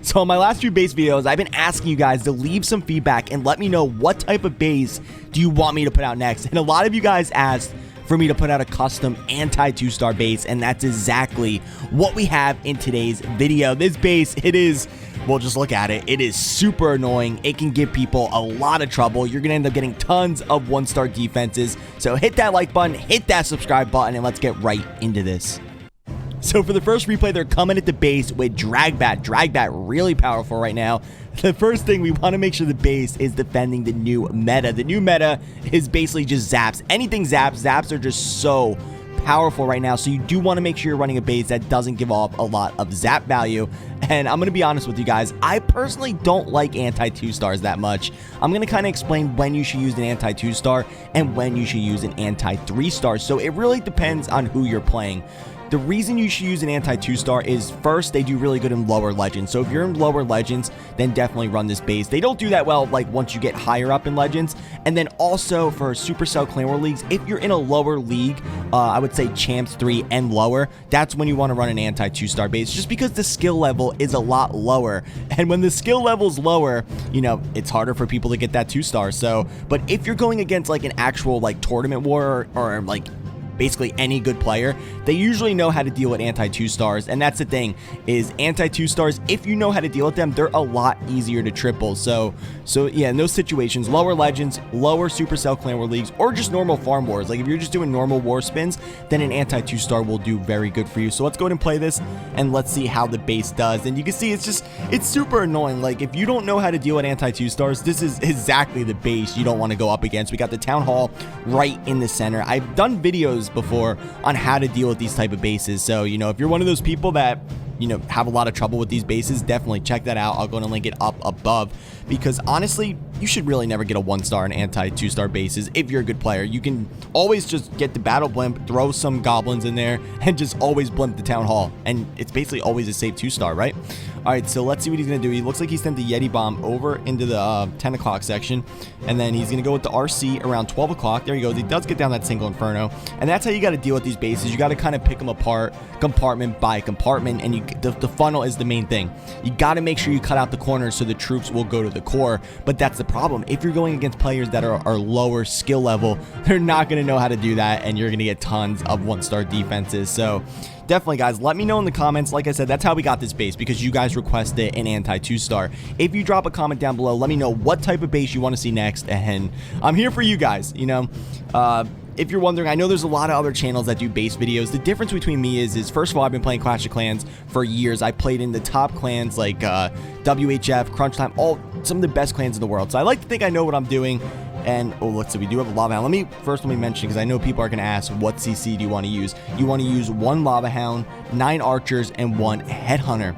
So in my last few base videos, I've been asking you guys to leave some feedback and let me know what type of base do you want me to put out next. And a lot of you guys asked for me to put out a custom anti 2-star base, and that's exactly what we have in today's video. This base, it is, well, just look at it. It is super annoying. It can give people a lot of trouble. You're going to end up getting tons of 1-star defenses. So hit that like button, hit that subscribe button, and let's get right into this. So for the first replay, they're coming at the base with Dragbat. Dragbat really powerful right now. The first thing, we want to make sure the base is defending the new meta. The new meta is basically just zaps. Anything zaps. Zaps are just so powerful right now, so you do want to make sure you're running a base that doesn't give off a lot of zap value. And I'm going to be honest with you guys, I personally don't like anti 2-stars that much. I'm going to kind of explain when you should use an anti 2-star and when you should use an anti 3-star. So it really depends on who you're playing. The reason you should use an anti 2-star is, first, they do really good in lower legends. So if you're in lower legends, then definitely run this base. They don't do that well like once you get higher up in legends. And then also for Supercell Clan War leagues, if you're in a lower league, I would say Champs 3 and lower, that's when you want to run an anti 2-star base, just because the skill level is a lot lower. And when the skill level is lower, you know, it's harder for people to get that 2-star. So, but if you're going against like an actual like tournament war or like basically any good player, they usually know how to deal with anti 2-stars. And that's the thing, is anti 2-stars, if you know how to deal with them, they're a lot easier to triple. So yeah, in those situations, lower legends, lower Supercell Clan War leagues, or just normal farm wars, like if you're just doing normal war spins, then an anti 2-star will do very good for you. So let's go ahead and play this, and let's see how the base does. And you can see it's super annoying. Like if you don't know how to deal with anti 2-stars, this is exactly the base you don't want to go up against. We got the Town Hall right in the center. I've done videos before on how to deal with these type of bases, so you know, if you're one of those people that, you know, have a lot of trouble with these bases, definitely check that out. I'll go and link it up above, because honestly, you should really never get a 1-star and anti 2-star bases if you're a good player. You can always just get the battle blimp, throw some goblins in there, and just always blimp the Town Hall, and it's basically always a safe 2-star, right? All right, so let's see what he's gonna do. He looks like he sent the Yeti bomb over into the 10 o'clock section, and then he's gonna go with the RC around 12 o'clock. There he goes. He does get down that single Inferno, and that's how you got to deal with these bases. You got to kind of pick them apart compartment by compartment, and the funnel is the main thing. You got to make sure you cut out the corners so the troops will go to the core. But that's the problem. If you're going against players that are lower skill level, they're not going to know how to do that, and you're going to get tons of 1-star defenses. So definitely, guys, let me know in the comments. Like I said, that's how we got this base, because you guys requested an anti 2-star. If you drop a comment down below, let me know what type of base you want to see next, and I'm here for you guys. You know, if you're wondering, I know there's a lot of other channels that do base videos. The difference between me is first of all, I've been playing Clash of Clans for years. I played in the top clans like WHF, Crunch Time, some of the best clans in the world. So I like to think I know what I'm doing. And oh, let's see, we do have a Lava Hound. Let me mention, because I know people are going to ask, what CC do you want to use? You want to use 1 Lava Hound, 9 Archers, and 1 Headhunter.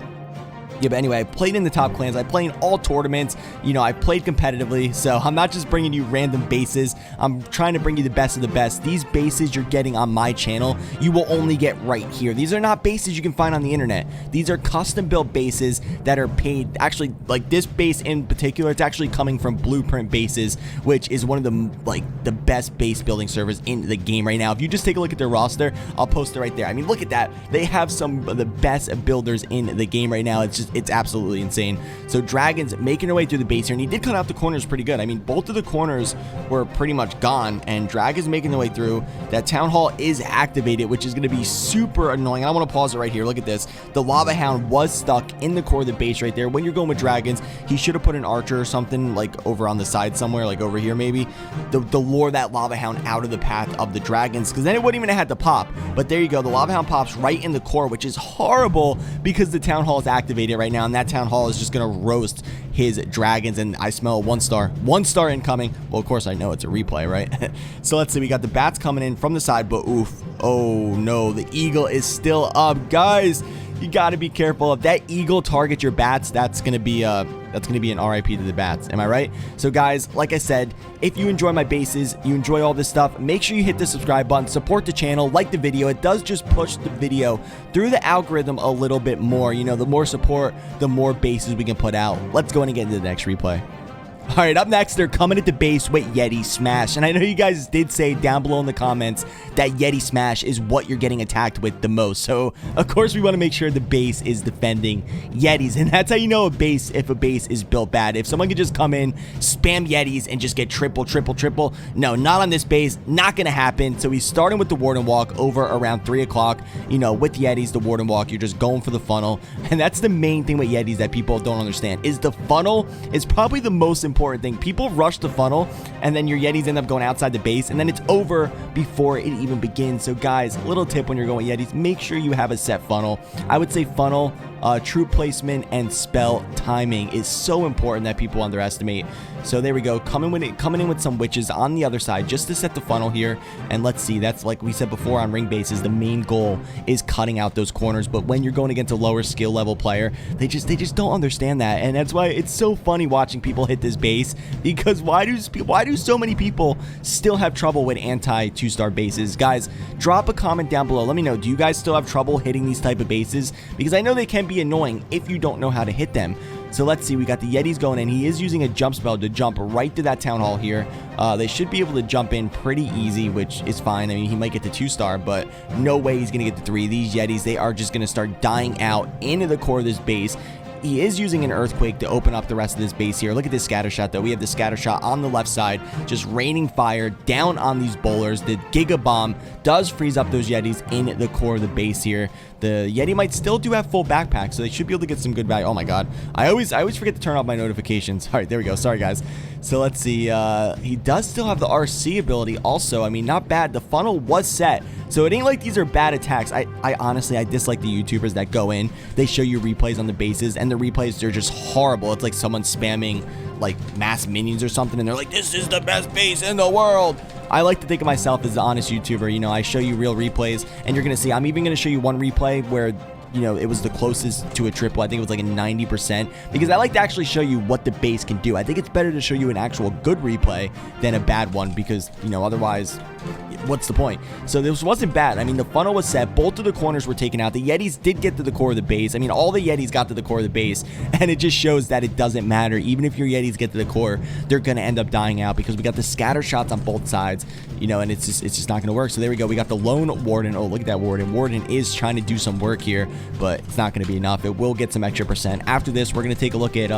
Yeah, but anyway, I played in the top clans. I played in all tournaments. You know, I played competitively, so I'm not just bringing you random bases. I'm trying to bring you the best of the best. These bases you're getting on my channel, you will only get right here. These are not bases you can find on the internet. These are custom built bases that are paid. Actually, like this base in particular, it's actually coming from Blueprint Bases, which is one of the best base building servers in the game right now. If you just take a look at their roster, I'll post it right there. I mean, look at that. They have some of the best builders in the game right now. It's absolutely insane. So Dragon's making her way through the base here, and he did cut out the corners pretty good. I mean, both of the corners were pretty much gone, and Dragon's making their way through. That Town Hall is activated, which is going to be super annoying. I want to pause it right here. Look at this. The Lava Hound was stuck in the core of the base right there. When you're going with Dragons, he should have put an Archer or something like over on the side somewhere, like over here maybe, to lure that Lava Hound out of the path of the Dragons, because then it wouldn't even have had to pop. But there you go. The Lava Hound pops right in the core, which is horrible because the Town Hall is activated right now, and that Town Hall is just going to roast his Dragons, and I smell a 1-star incoming. Well, of course I know it's a replay, right? So let's see, we got the bats coming in from the side, but oof, oh no, the eagle is still up. Guys, you got to be careful. If that eagle targets your bats, that's gonna be an RIP to the bats. Am I right? So guys, like I said, if you enjoy my bases, you enjoy all this stuff, make sure you hit the subscribe button, support the channel, like the video. It does just push the video through the algorithm a little bit more. You know, the more support, the more bases we can put out. Let's go in and get into the next replay. All right, up next, they're coming at the base with Yeti Smash. And I know you guys did say down below in the comments that Yeti Smash is what you're getting attacked with the most. So, of course, we want to make sure the base is defending Yetis. And that's how you know if a base is built bad. If someone could just come in, spam Yetis, and just get triple. No, not on this base. Not going to happen. So he's starting with the Warden Walk over around 3 o'clock. You know, with Yetis, the Warden Walk, you're just going for the funnel. And that's the main thing with Yetis that people don't understand, is the funnel is probably the most important thing. People rush the funnel, and then your Yetis end up going outside the base, and then it's over before it even begins. So guys, little tip when you're going Yetis, make sure you have a set funnel. I would say funnel, troop placement, and spell timing is so important that people underestimate. So there we go, coming in with some witches on the other side just to set the funnel here. And let's see, that's like we said before on ring bases, the main goal is cutting out those corners. But when you're going against a lower skill level player, they just don't understand that. And that's why it's so funny watching people hit this base, because why do so many people still have trouble with anti 2-star bases? Guys, drop a comment down below. Let me know, do you guys still have trouble hitting these type of bases? Because I know they can be annoying if you don't know how to hit them. So let's see, we got the Yetis going in. He is using a jump spell to jump right to that town hall here. They should be able to jump in pretty easy, which is fine. I mean, he might get to 2-star, but no way he's going to get to 3. These Yetis, they are just going to start dying out into the core of this base. He is using an earthquake to open up the rest of this base here. Look at this scatter shot, though. We have the scatter shot on the left side, just raining fire down on these bowlers. The Giga Bomb does freeze up those Yetis in the core of the base here. The Yeti might still do have full backpack, so they should be able to get some good value. Oh my god, I always forget to turn off my notifications. All right, there we go. Sorry guys. So let's see, he does still have the RC ability also. I mean, not bad. The funnel was set, so it ain't like these are bad attacks. I honestly, I dislike the YouTubers that go in, they show you replays on the bases, and the replays, they're just horrible. It's like someone spamming like mass minions or something, and they're like, this is the best base in the world. I like to think of myself as an honest YouTuber. You know, I show you real replays, and you're gonna see, I'm even gonna show you one replay where, you know, it was the closest to a triple. I think it was like a 90%, because I like to actually show you what the base can do. I think it's better to show you an actual good replay than a bad one, because, you know, otherwise, what's the point? So this wasn't bad. I mean, the funnel was set. Both of the corners were taken out. The Yetis did get to the core of the base. I mean, all the Yetis got to the core of the base, and it just shows that it doesn't matter. Even if your Yetis get to the core, they're going to end up dying out, because we got the scatter shots on both sides, you know, and it's just not going to work. So there we go. We got the lone Warden. Oh, look at that Warden. Warden is trying to do some work here, but it's not going to be enough. It will get some extra percent. After this, we're going to take a look at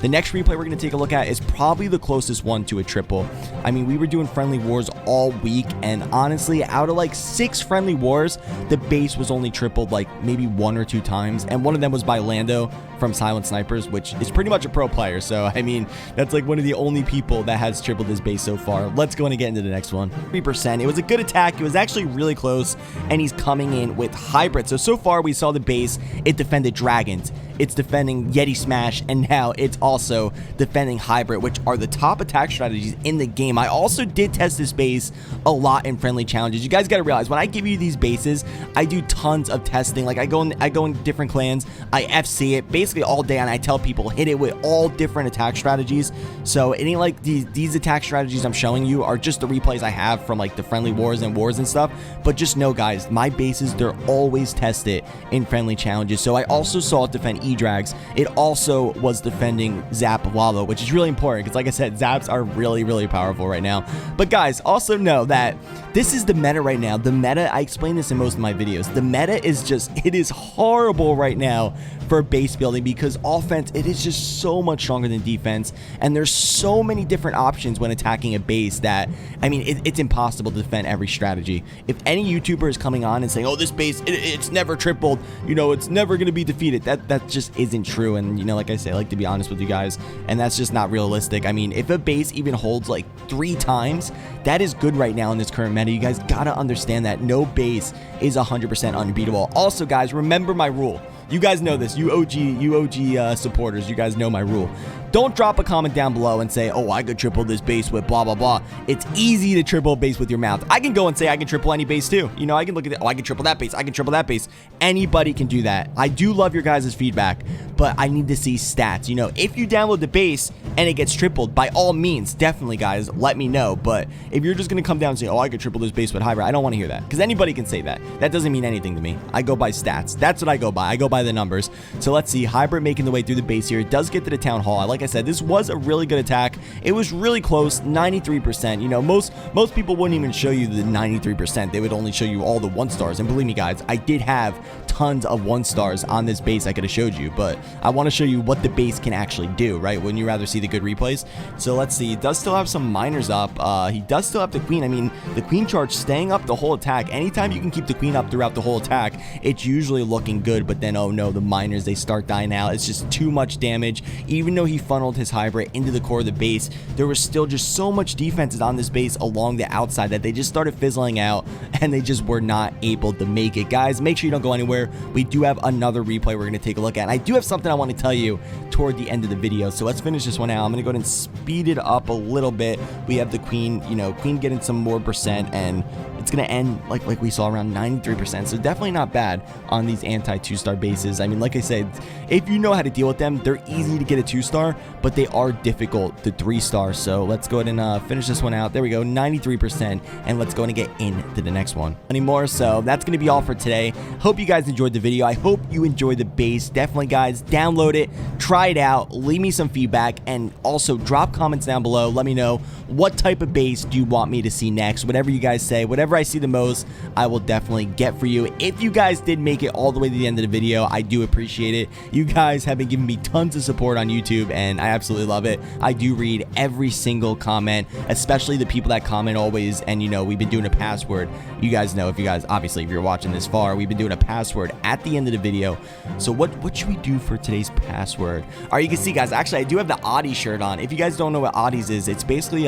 the next replay we're going to take a look at is probably the closest one to a triple. I mean, we were doing friendly wars all week, and honestly, out of like 6 friendly wars, the base was only tripled like maybe 1 or 2 times, and one of them was by Lando from Silent Snipers, which is pretty much a pro player. So I mean, that's like one of the only people that has tripled his base so far. Let's go and get into the next one. 3%. It was a good attack. It was actually really close, and he's coming in with hybrid. So far we saw the base, it defended dragons, it's defending Yeti Smash, and now it's also defending hybrid, which are the top attack strategies in the game. I also did test this base a lot in friendly challenges. You guys got to realize, when I give you these bases, I do tons of testing. Like I go in different clans, I FC it basically all day, and I tell people hit it with all different attack strategies. So it ain't like these attack strategies I'm showing you are just the replays I have from like the friendly wars and stuff. But just know, guys, my bases, they're always tested in friendly challenges. So I also saw it defend E-Drags. It also was defending Zap Lalo, which is really important, because like I said, Zaps are really, really powerful right now. But guys, also know that this is the meta right now. The meta, I explain this in most of my videos, the meta is just, it is horrible right now for base building, because offense, it is just so much stronger than defense, and there's so many different options when attacking a base that, I mean, it's impossible to defend every strategy. If any YouTuber is coming on and saying, oh, this base, it's never tripled, you know, it's never going to be defeated, that just isn't true. And, you know, like I say, I like to be honest with you guys, and that's just not realistic. I mean, if a base even holds like 3 times, that is good right now in this current meta. You guys gotta understand that no base is 100% unbeatable. Also, guys, remember my rule. You guys know this, you OG supporters, you guys know my rule. Don't drop a comment down below and say, oh, I could triple this base with blah, blah, blah. It's easy to triple a base with your mouth. I can go and say I can triple any base too. You know, I can look at it, oh, I can triple that base, I can triple that base. Anybody can do that. I do love your guys' feedback, but I need to see stats. You know, if you download the base and it gets tripled, by all means, definitely, guys, let me know. But if you're just going to come down and say, oh, I could triple this base with hybrid, I don't want to hear that, because anybody can say that. That doesn't mean anything to me. I go by stats. That's what I go by. I go by by the numbers. So let's see, hybrid making the way through the base here. It does get to the town hall. Like I said, this was a really good attack. It was really close, 93%. You know, most people wouldn't even show you the 93%. They would only show you all the 1-stars. And believe me, guys, I did have tons of 1-stars on this base I could have showed you, but I want to show you what the base can actually do, right? Wouldn't you rather see the good replays? So let's see. He does still have some miners up. He does still have the queen. I mean, the queen charge staying up the whole attack. Anytime you can keep the queen up throughout the whole attack, it's usually looking good, but then, oh no, the miners, they start dying out. It's just too much damage. Even though he funneled his hybrid into the core of the base, there was still just so much defenses on this base along the outside that they just started fizzling out, and they just were not able to make it. Guys, make sure you don't go anywhere. We do have another replay we're going to take a look at, and I do have something I want to tell you toward the end of the video, so let's finish this one out. I'm going to go ahead and speed it up a little bit. We have the queen, you know, queen getting some more percent, and it's going to end like we saw around 93%, so definitely not bad on these anti 2-star bases. I mean, like I said, if you know how to deal with them, they're easy to get a 2-star, but they are difficult to 3-star. So let's go ahead and finish this one out. There we go, 93%, and let's go ahead and get into the next one anymore. So that's going to be all for today. Hope you guys enjoyed the video. I hope you enjoyed the base. Definitely, guys, download it, try it out, leave me some feedback, and also drop comments down below. Let me know what type of base do you want me to see next. Whatever you guys say, whatever I see the most, I will definitely get for you. If you guys did make it all the way to the end of the video, I do appreciate it. You guys have been giving me tons of support on YouTube, and I absolutely love it. I do read every single comment, especially the people that comment always. And you know, we've been doing a password. You guys know, if you're watching this far, we've been doing a password at the end of the video. So what should we do for today's password? All right, you can see, guys, actually I do have the Audi shirt on. If you guys don't know what Audis is, it's basically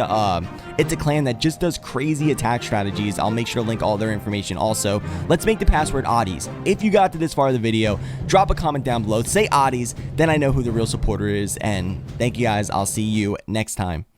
it's a clan that just does crazy attack strategies. I'll make sure to link all their information. Also, let's make the password Audis. If you got to this far of the video, drop a comment down below, say Audis, then I know who the real supporter is. And thank you guys. I'll see you next time.